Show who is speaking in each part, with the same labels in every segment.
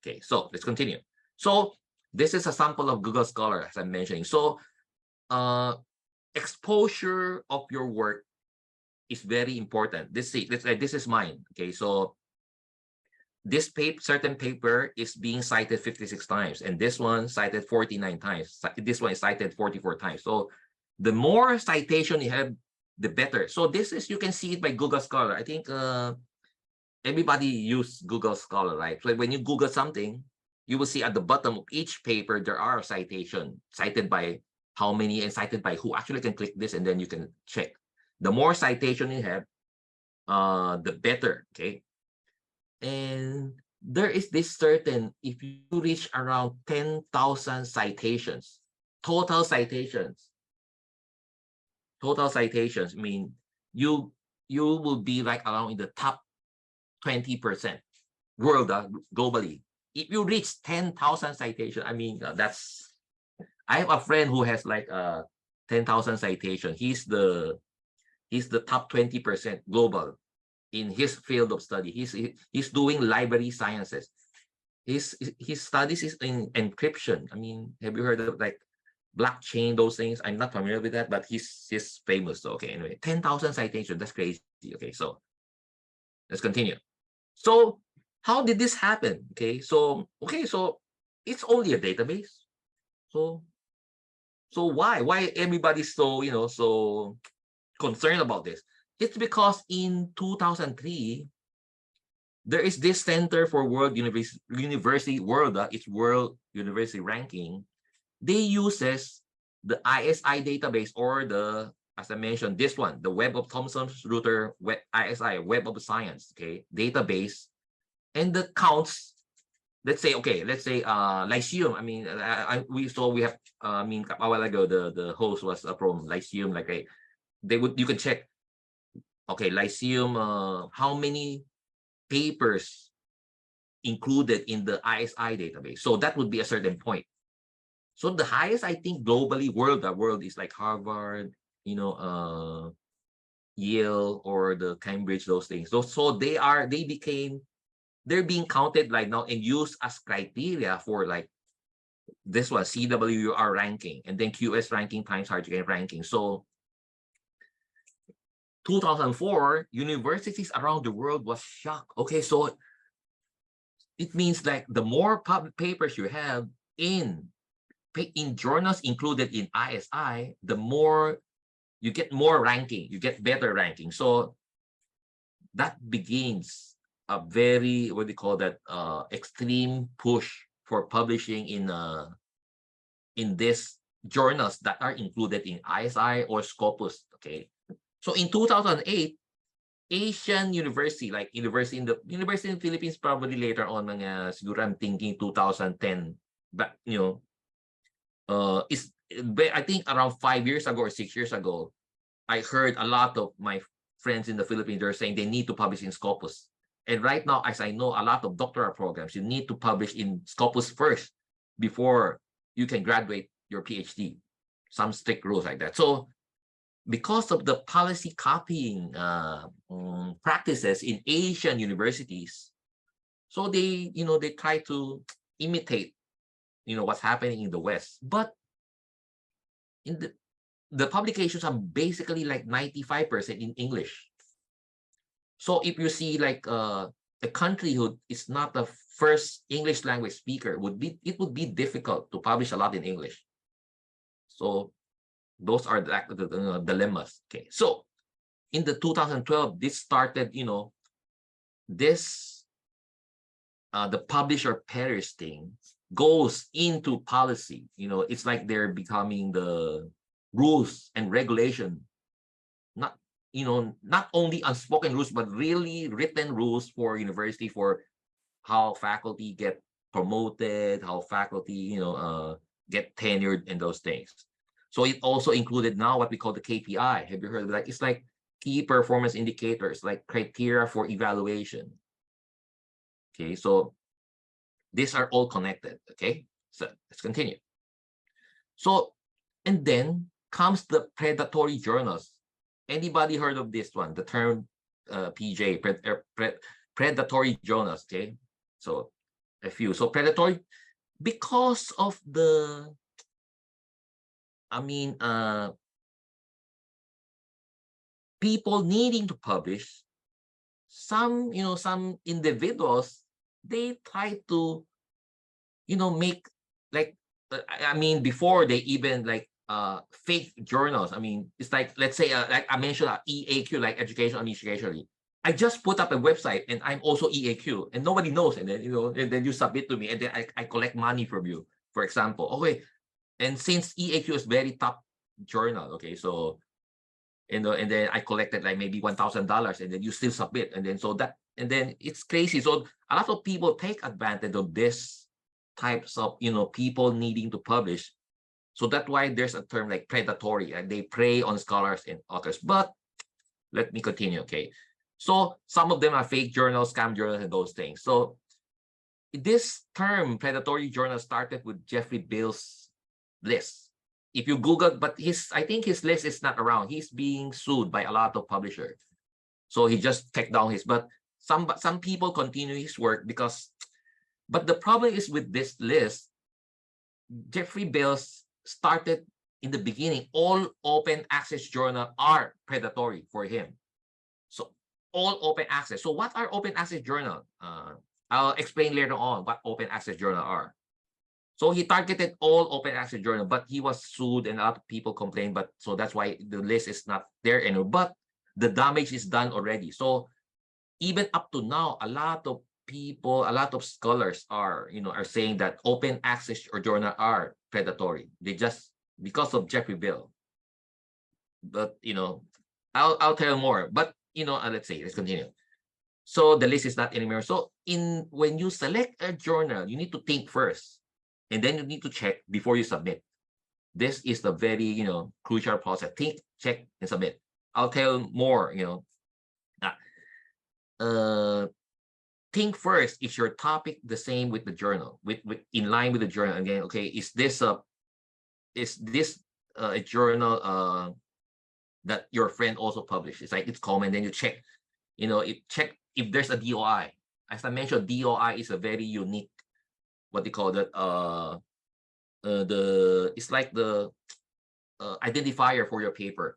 Speaker 1: Okay, so let's continue. So this is a sample of Google Scholar, as I'm mentioning. So exposure of your work is very important. This is mine. Okay, so this certain paper is being cited 56 times, and this one cited 49 times. This one is cited 44 times. So the more citation you have, the better. So this is, you can see it by Google Scholar. I think everybody use Google Scholar, right? So when you Google something, you will see at the bottom of each paper, there are a citation, cited by how many and cited by who. Actually can click this and then you can check. The more citation you have, the better, okay? And there is this certain, if you reach around 10,000 citations, total citations, I mean, you will be like around in the top 20% world, globally. If you reach 10,000 citations, I mean, that's, I have a friend who has like 10,000 citations. He's the top 20% global in his field of study. He's doing library sciences. His studies is in encryption. I mean, have you heard of like blockchain, those things? I'm not familiar with that, but he's famous. So, okay, anyway, 10,000 citations. That's crazy. Okay, so let's continue. So how did this happen? Okay, so it's only a database. So why everybody's so, so concerned about this? It's because in 2003 there is this Center for World University World, it's World University Ranking. They uses the ISI database, or the, as I mentioned, this one, the Web of Thomson Reuters ISI, Web of Science, okay, database, and the counts. Let's say Lyceum. I mean, we have I mean, a while ago the host was from Lyceum. Like you can check. Okay, Lyceum. How many papers included in the ISI database? So that would be a certain point. So the highest, I think, globally, world is like Harvard, Yale, or the Cambridge, those things. So they're being counted like now and used as criteria for like this one, CWR ranking, and then QS ranking times HardToGain ranking. So 2004, universities around the world was shocked. Okay, so it means like the more public papers you have in journals included in ISI, the more you get more ranking, you get better ranking. So that begins a very, what do you call that, extreme push for publishing in these journals that are included in ISI or Scopus. Okay, so in 2008, Asian university, like university in the Philippines, probably later on, siguro I'm thinking 2010, but is, I think around 5 years ago or 6 years ago, I heard a lot of my friends in the Philippines, they're saying they need to publish in Scopus. And right now, as I know, a lot of doctoral programs, you need to publish in Scopus first before you can graduate your PhD. Some strict rules like that. So because of the policy copying practices in Asian universities, so they try to imitate what's happening in the West. But in the publications are basically like 95% in English. So if you see like a country who is not the first English language speaker, it would be difficult to publish a lot in English. So those are the dilemmas. Okay, so in the 2012, this started, this the publisher perish thing goes into policy. It's like they're becoming the rules and regulation, not only unspoken rules, but really written rules for university, for how faculty get promoted, how faculty get tenured, and those things. So it also included now what we call the KPI. Have you heard of that? It's like key performance indicators, like criteria for evaluation. Okay, so these are all connected. Okay, so let's continue. So, and then comes the predatory journals. Anybody heard of this one? The term PJ, predatory journals. Okay, so a few. So predatory, because of the, I mean, people needing to publish, some, some individuals, they try to, make like, I mean, before they even like fake journals. I mean, it's like, let's say, like I mentioned, EAQ, like education administration. I just put up a website and I'm also EAQ and nobody knows. And then, and then you submit to me and then I collect money from you, for example. Okay. And since EAQ is very top journal, okay, so, and then I collected like maybe $1,000 and then you still submit. And then, so that, and then it's crazy. So a lot of people take advantage of this types of, people needing to publish. So that's why there's a term like predatory, and they prey on scholars and authors. But let me continue, okay? So some of them are fake journals, scam journals, and those things. So this term predatory journal started with Jeffrey Bill's list. If you Google, but I think his list is not around. He's being sued by a lot of publishers. So he just took down his, but some people continue his work because, but the problem is with this list, Jeffrey Bill's started in the beginning, all open access journal are predatory for him. So all open access. So what are open access journal? I'll explain later on what open access journal are. So he targeted all open access journal, but he was sued and a lot of people complained. But so that's why the list is not there anymore. But the damage is done already. So even up to now, a lot of people, a lot of scholars are, are saying that open access or journal are predatory. They just, because of Jeffrey Bill. But, I'll tell more. But, let's continue. So the list is not anymore. So when you select a journal, you need to think first. And then you need to check before you submit. This is the very, crucial process. Think, check, and submit. I'll tell more, think first, is your topic the same with the journal, with in line with the journal? Again, okay, is this a journal that your friend also published? It's like, it's common. Then you check, check if there's a DOI. As I mentioned, DOI is a very unique, what they call that, it's like the identifier for your paper,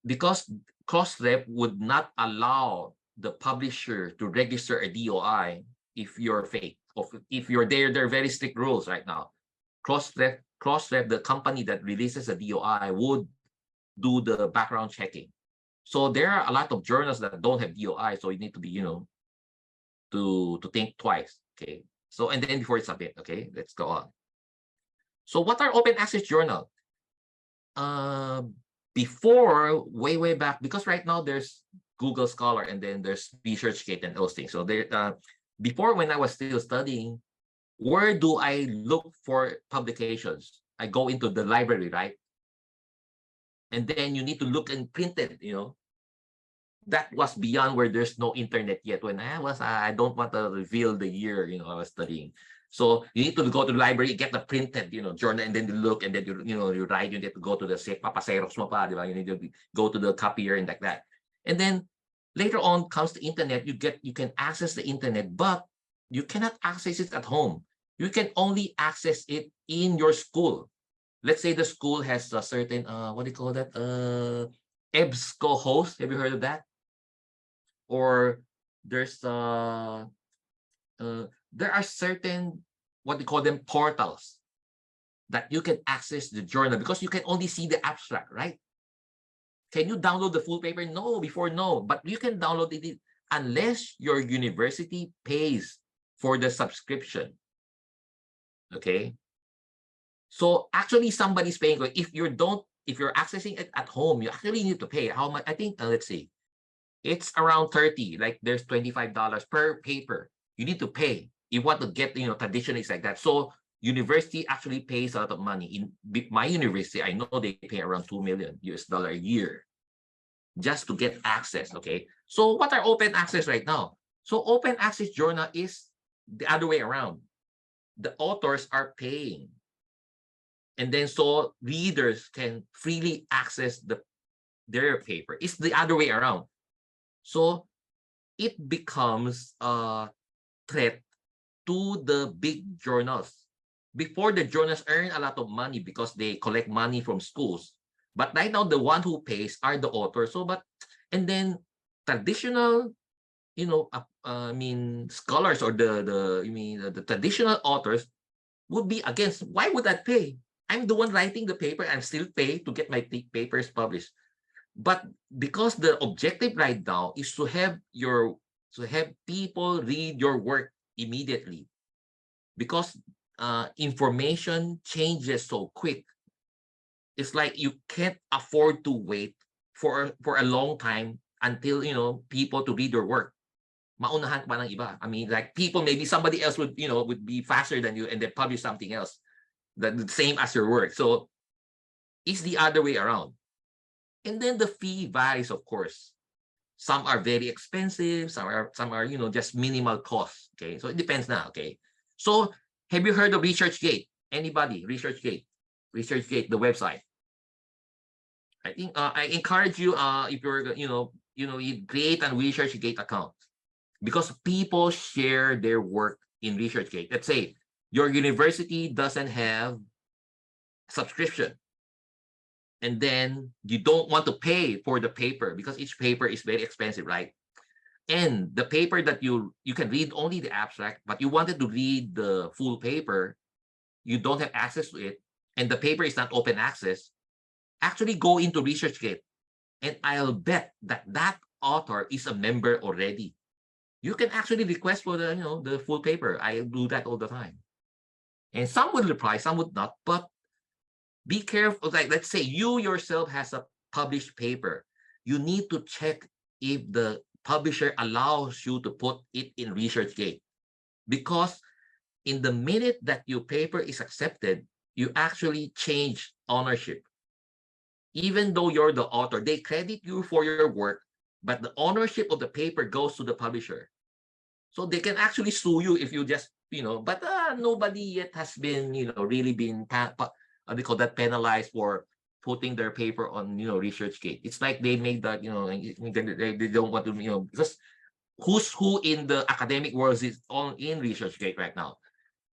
Speaker 1: because Crossref would not allow the publisher to register a DOI if you're fake, or if you're there. There are very strict rules right now. Crossref, the company that releases a DOI, would do the background checking. So there are a lot of journals that don't have DOI, so you need to be, to think twice. Okay. So, and then before you submit, okay, let's go on. So what are open access journal? Before, way back, because right now there's Google Scholar and then there's ResearchGate and those things. So there, before, when I was still studying, where do I look for publications? I go into the library, right? And then you need to look and print it, That was beyond where there's no internet yet. When I don't want to reveal the year, I was studying. So you need to go to the library, get the printed, journal, and then you look, and then you write. You need to go to the papaseros mo pa, diba? You need to go to the copier and like that. And then later on comes the internet. You can access the internet, but you cannot access it at home. You can only access it in your school. Let's say the school has a certain what do you call that? EBSCO host. Have you heard of that? Or there's there are certain, what they call them, portals that you can access the journal, because you can only see the abstract, right? Can you download the full paper? No, before, no, but you can download it unless your university pays for the subscription. Okay. So actually somebody's paying. If you're accessing it at home, you actually need to pay. How much? I think, let's see. It's around 30, like there's $25 per paper. You need to pay. You want to get, traditionally it's like that. So university actually pays a lot of money. In my university, I know they pay around $2 million a year just to get access. Okay. So what are open access right now? So open access journal is the other way around. The authors are paying. And then so readers can freely access their paper. It's the other way around. So it becomes a threat to the big journals. Before, the journals earn a lot of money because they collect money from schools. But right now, the one who pays are the authors. So, and then traditional, I mean, scholars or the traditional authors would be against. Why would I pay? I'm the one writing the paper. I'm still pay to get my papers published. But because the objective right now is to have people read your work immediately, because information changes so quick. It's like you can't afford to wait for a long time until people to read your work. Maunahan pa ng iba. I mean, like, people, maybe somebody else would be faster than you and then publish something else the same as your work. So it's the other way around. And then the fee varies, of course. Some are very expensive, some are just minimal cost. Okay, so it depends now. Okay, so have you heard of ResearchGate? Anybody? ResearchGate, the website. I think I encourage you, if you're you create a ResearchGate account, because people share their work in ResearchGate. Let's say your university doesn't have subscription, and then you don't want to pay for the paper because each paper is very expensive, right? And the paper that you can read only the abstract, but you wanted to read the full paper, you don't have access to it, and the paper is not open access. Actually go into ResearchGate, and I'll bet that author is a member already. You can actually request for the full paper. I do that all the time. And some would reply, some would not, but be careful. Like, let's say you yourself has a published paper. You need to check if the publisher allows you to put it in ResearchGate. Because in the minute that your paper is accepted, you actually change ownership. Even though you're the author, they credit you for your work, but the ownership of the paper goes to the publisher. So they can actually sue you if you just, but nobody yet has been, really been, they call that, penalized for putting their paper on, ResearchGate. It's like they made that, they don't want to, because who's who in the academic world is in ResearchGate right now.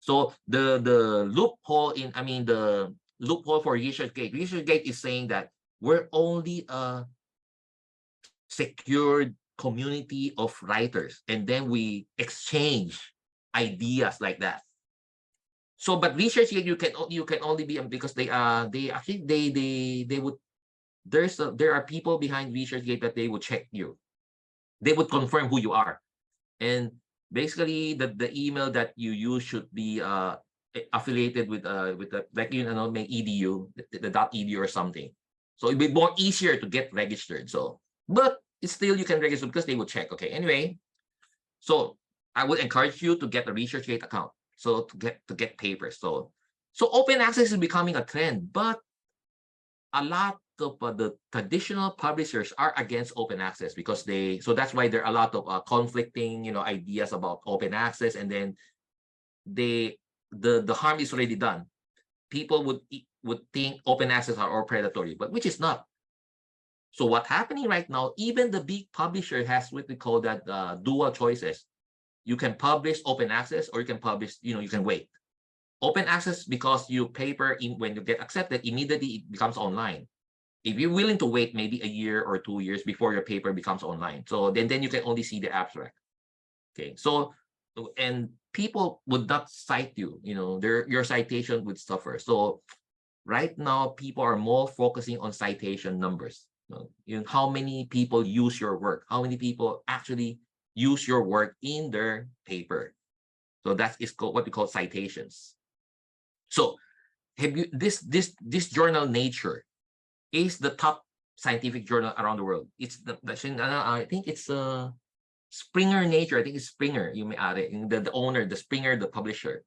Speaker 1: So the loophole the loophole for ResearchGate is saying that we're only a secured community of writers, and then we exchange ideas like that. So, but ResearchGate, you can only be, because they would, there are people behind ResearchGate that they would check you. They would confirm who you are, and basically the email that you use should be affiliated with the, like, my edu, the .edu or something. So it'd be more easier to get registered. So, but it's still, you can register because they will check. Okay, anyway, so I would encourage you to get a ResearchGate account, so to get papers. So open access is becoming a trend, but a lot of the traditional publishers are against open access, because so that's why there are a lot of conflicting ideas about open access, and then the harm is already done. People would think open access are all predatory, but which is not. So what's happening right now, even the big publisher has what we call that dual choices. You can publish open access, or you can publish, you can wait. Open access, because your paper, when you get accepted, immediately it becomes online. If you're willing to wait maybe a year or 2 years before your paper becomes online, so then you can only see the abstract. Okay, so, and people would not cite you, your citation would suffer. So right now, people are more focusing on citation numbers. How many people use your work? How many people actually use your work in their paper? So that is what we call citations. So have you this journal, Nature, is the top scientific journal around the world. It's I think it's Springer Nature. I think it's Springer. You may add it. The owner, the Springer, the publisher.